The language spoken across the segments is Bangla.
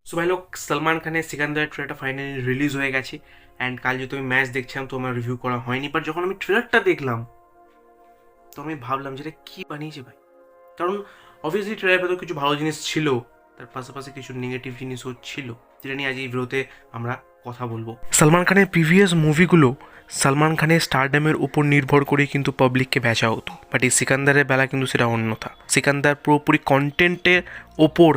সো ভাই লোক, সলমান খানের সিকান্দার ট্রেলারটা ফাইনালি রিলিজ হয়ে গেছে। অ্যান্ড কাল যেহেতু আমি ম্যাচ দেখছিলাম তো আমার রিভিউ করা হয়নি, বাট যখন আমি ট্রেলারটা দেখলাম তো আমি ভাবলাম যে এটা কী বানিয়েছে ভাই। কারণ অবভিয়াসলি ট্রেলারের ভেতর কিছু ভালো জিনিস ছিল, তার পাশাপাশি কিছু নেগেটিভ জিনিসও ছিল, যেটা নিয়ে আজ এই ভিডিওতে আমরা কথা বলবো। সলমান খানের প্রিভিয়াস মুভিগুলো সলমান খানের স্টারডামের উপর নির্ভর করে কিন্তু পাবলিককে বেচা হতো, বাট এই সিকান্দারের বেলা কিন্তু সেটা অন্যথা। সিকান্দার পুরোপুরি কন্টেন্টের ওপর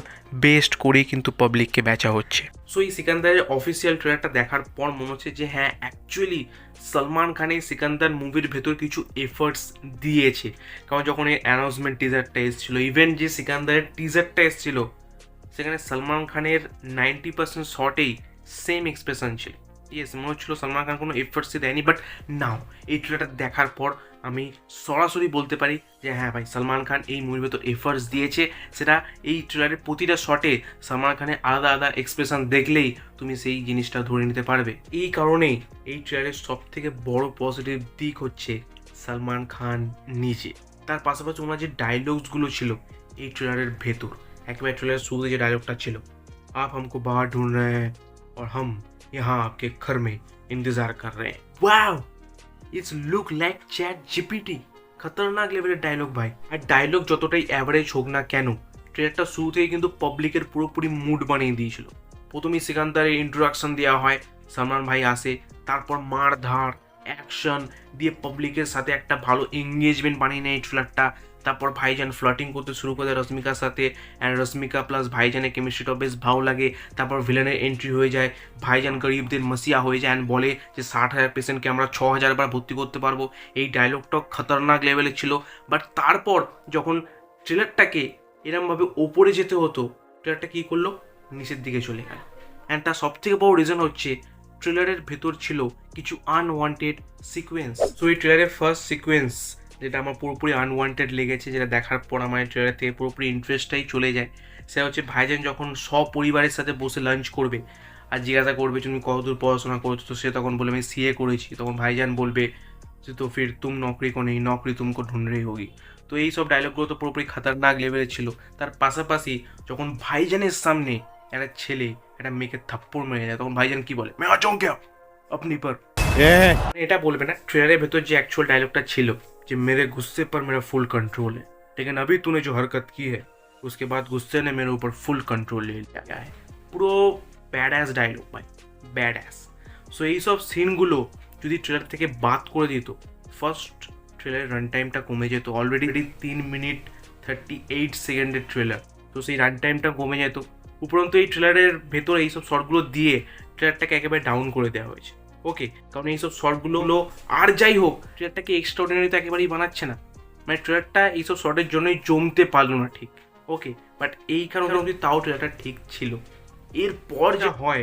বেস্ড করেই কিন্তু পাবলিককে বেচা হচ্ছে। সো এই সিকান্দারের অফিসিয়াল ট্রেলারটা দেখার পর মনে হচ্ছে যে হ্যাঁ, অ্যাকচুয়ালি সলমান খান এই সিকান্দার মুভির ভেতর কিছু এফর্টস দিয়েছে। কারণ যখন এই অ্যানাউন্সমেন্ট টিজারটা এসেছিল, ইভেন যে সিকান্দারের টিজারটা এসেছিল, সেখানে সলমান খানের 90% শটেই সেম এক্সপ্রেশন ছিল। ইয়েস, মনে হচ্ছিল সলমান খান কোনো এফর্টসই দেয়নি, বাট নাও এই ট্রেলারটা দেখার পর আমি সরাসরি বলতে পারি যে হ্যাঁ ভাই, সলমান খান এই মুভির ভেতর এফর্টস দিয়েছে। সেটা এই ট্রেলারের প্রতিটা শটে সলমান খানের আলাদা আলাদা এক্সপ্রেশন দেখলেই তুমি সেই জিনিসটা ধরে নিতে পারবে। এই কারণেই এই ট্রেলারের সব থেকে বড় পজিটিভ দিক হচ্ছে সলমান খান নিজে। তার পাশাপাশি ওনার যে ডায়লগসগুলো ছিল এই ট্রেলারের ভেতর, একেবারে ট্রেলারের শুরুতে যে ডায়লগটা ছিল, आप हमको बाहर ढूंढ रहे हैं और हम यहाँ आपके घर में इंतजार कर रहे हैं। Wow, it's look like chat GPT. খতরনাক লেভেলের ডায়লগ ভাই। আর ডায়লগ যতটাই অ্যাভারেজ হোক না কেন, ট্রেলারটা শুরুতেই কিন্তু পাবলিকের পুরোপুরি মুড বানিয়ে দিয়েছিল। প্রথমেই সিকান্দারের ইন্ট্রোডাকশন দেওয়া হয়, সালমান ভাই আসে, তারপর মারধার অ্যাকশন দিয়ে পাবলিকের সাথে একটা ভালো এঙ্গেজমেন্ট বানিয়ে নেয় এই ট্রেলারটা। তারপর ভাইজান ফ্লার্টিং করতে শুরু করে রশ্মিকার সাথে, অ্যান্ড রশ্মিকা প্লাস ভাইজানের কেমিস্ট্রিটা বেশ ভালো লাগে। তারপর ভিলেনের এন্ট্রি হয়ে যায়, ভাইজান গরিবদের মসিয়া হয়ে যায় অ্যান্ড বলে যে 60,000 পেশেন্টকে আমরা 6,000 বার ভর্তি করতে পারবো। এই ডায়লগটাও খতরনাক লেভেলের ছিল। বাট তারপর যখন ট্রেলারটাকে এরমভাবে ওপরে যেতে হতো, ট্রেলারটা কী করলো, নিচের দিকে চলে গেল। অ্যান্ড তার সব থেকে বড় রিজন হচ্ছে ট্রেলারের ভেতর ছিল কিছু আনওয়ান্টেড সিকোয়েন্স। সো এই ট্রেলারের ফার্স্ট সিকোয়েন্স যেটা আমার পুরোপুরি আনওয়ান্টেড লেগেছে, যেটা দেখার পর আমার ট্রেলার থেকে পুরোপুরি ইন্টারেস্টটাই চলে যায়, সেটা হচ্ছে ভাইজান যখন সপরিবারের সাথে বসে লাঞ্চ করবে আর জিজ্ঞাসা করবে তুমি কতদূর পড়াশোনা করেছো, তো সে তখন বলবে আমি সিএ করেছি। তখন ভাইজান বলবে যে তো ফির তুম নকরি কো নেই, নকরি তুমকো ঢুঁढ रही होगी। তো এই সব ডায়লগগুলো তো পুরোপুরি খতরনাক লেভেলের ছিল। তার পাশাপাশি যখন ভাইজানের সামনে একটা ছেলে একটা মেয়েকে থাপ্পড় মেরে যায়, তখন ভাইজান কি বলে, मैं आ जाऊं क्या अपनी पर। এটা বলবে না, ট্রেলারের ভেতর যে অ্যাকচুয়াল ডায়লগটা ছিল যে मेरे गुस्से पर मेरा फुल कंट्रोल है, लेकिन अभी तूने जो हरकत की है उसके बाद गुस्से ने मेरे ऊपर फुल कंट्रोल ले लिया है। পুরো ব্যাডাস ডায়লগ ভাই, ব্যাডাস। সো এইসব সিনগুলো যদি ট্রেলার থেকে বাদ করে দিত, ফার্স্ট ট্রেলারের রান টাইমটা কমে যেত। অলরেডি 3 মিনিট 38 সেকেন্ডের ট্রেলার, তো সেই রান টাইমটা কমে যেত। উপরন্তু এই ট্রেলারের ভেতর এইসব শর্টগুলো দিয়ে ট্রেলারটাকে একেবারে ডাউন করে দেওয়া হয়েছে। ওকে, কারণ এইসব শর্টগুলো আর যাই হোক ট্রেলারটাকে এক্সট্রাঅর্ডিনারি তো একেবারেই বানাচ্ছে না। মানে ট্রেলারটা এইসব শর্টের জন্যই জমতে পারলো না ঠিক। ওকে, বাট এই কারণে অবধি তাও ট্রেলারটা ঠিক ছিল। এরপর যা হয়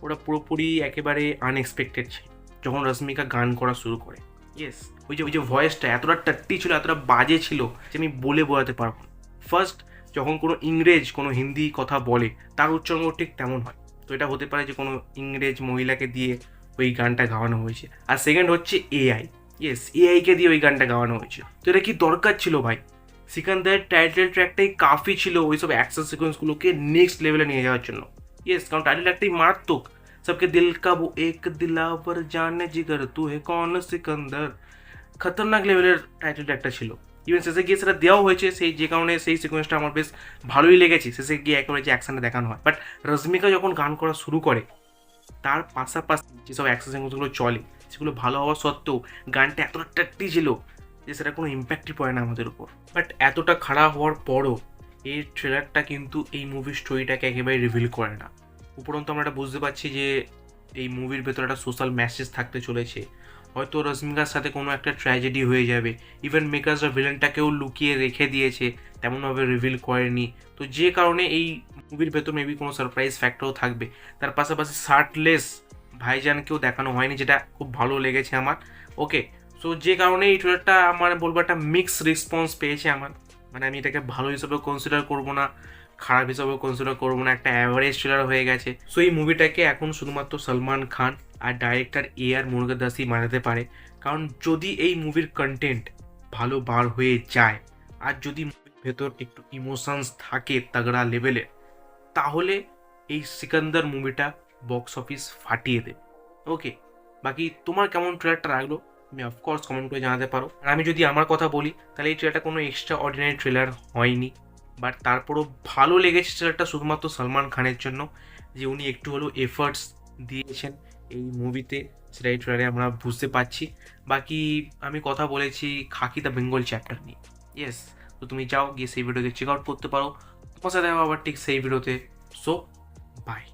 ওটা পুরোপুরি একেবারে আনএক্সপেক্টেড ছিল। যখন রশ্মিকা গান করা শুরু করে, ইয়েস, ওই যে ভয়েসটা এতটা টাট্টি ছিল, এতটা বাজে ছিল যে আমি বলে বোঝাতে পারবো না। ফার্স্ট যখন কোনো ইংরেজ কোনো হিন্দি কথা বলে তার উচ্চারণ ঠিক তেমন হয়, তো এটা হতে পারে যে কোনো ইংরেজ মহিলাকে দিয়ে ওই গানটা গাওয়ানো হয়েছে। আর সেকেন্ড হচ্ছে এআই, ইয়েস, এআইকে দিয়ে ওই গানটা গাওয়ানো হয়েছে। তো এটা কি দরকার ছিল ভাই? সিকান্দারের টাইটেল ট্র্যাকটাই কাফি ছিল ওইসব অ্যাকশন সিকোয়েন্সগুলোকে নেক্সট লেভেলে নিয়ে যাওয়ার জন্য। ইয়েস, কারণ টাইটেল ট্র্যাকটাই মারাত্মক। सबके दिल का वो एक दिलावर जाने जिगर तू है कौन सिकंदर, খতরনাক লেভেলের টাইটেল একটা ছিল। ইভেন শেষে গিয়ে সেটা দেওয়াও হয়েছে, সেই যে কারণে সেই সিকোয়েন্সটা আমার বেশ ভালোই লেগেছে। শেষে গিয়ে একেবারে যে অ্যাকশনটা দেখানো হয়, বাট রশ্মিকা যখন গান করা শুরু করে তার পাশাপাশি যেসব অ্যাকশন সিকোয়েন্সগুলো চলে সেগুলো ভালো হওয়া সত্ত্বেও গানটা এতটা টাট্টি ছিল যে সেটা কোনো ইম্প্যাক্টই পড়ে না আমাদের উপর। বাট এতটা খারাপ হওয়ার পরও এই ট্রেলারটা কিন্তু এই মুভির স্টোরিটাকে একেবারে রিভিল করে না। উপরন্তু আমরা এটা বুঝতে পারছি যে এই মুভির ভেতরে একটা সোশ্যাল মেসেজ থাকতে চলেছে। হয়তো রশ্মিকার সাথে কোনো একটা ট্র্যাজেডি হয়ে যাবে। ইভেন মেকার্সরা ভিলেনটাকেও লুকিয়ে রেখে দিয়েছে, তেমনভাবে রিভিল করেনি। তো যে কারণে এই মুভির ভেতর মেবি কোনো সারপ্রাইজ ফ্যাক্টরও থাকবে। তার পাশাপাশি শার্টলেস ভাইজানকেও দেখানো হয়নি, যেটা খুব ভালো লেগেছে আমার। ওকে, সো যে কারণে এই ট্রেলারটা আমার বলবো একটা মিক্স রেসপন্স পেয়েছে আমার। মানে আমি এটাকে ভালো হিসেবে কনসিডার করবো না, খারাপ হিসাবেও কনসিডার করবো না, একটা অ্যাভারেজ ট্রেলার হয়ে গেছে। সো এই মুভিটাকে এখন শুধুমাত্র সলমান খান আর ডাইরেক্টর AR মুরুগদাসই বানাতে পারে। কারণ যদি এই মুভির কন্টেন্ট ভালো বার হয়ে যায় আর যদি মুভির ভেতর একটু ইমোশনস থাকে তাগড়া লেভেলে, তাহলে এই সিকান্দার মুভিটা বক্স অফিস ফাটিয়ে দেবে। ওকে, বাকি তোমার কেমন ট্রেলারটা লাগলো তুমি অফকোর্স কমেন্ট করে জানাতে পারো। আর আমি যদি আমার কথা বলি তাহলে এই ট্রেলারটা কোনো এক্সট্রা অর্ডিনারি ট্রেলার হয়নি, বাট তারপরও ভালো লেগেছে ট্রেলারটা শুধুমাত্র সলমান খানের জন্য, যে উনি একটু হলেও এফার্টস দিয়েছেন এই মুভিতে, সেটা এই ট্রেলারে আমরা বুঝতে পারছি। বাকি আমি কথা বলেছি খাকি দ্য বেঙ্গল চ্যাপ্টার নিয়ে, ইয়েস, তো তুমি যাও গিয়ে সেই ভিডিওতে চেক আউট করতে পারো। তোমার সাথে দেখা হবে আবার ঠিক সেই ভিডিওতে। So by.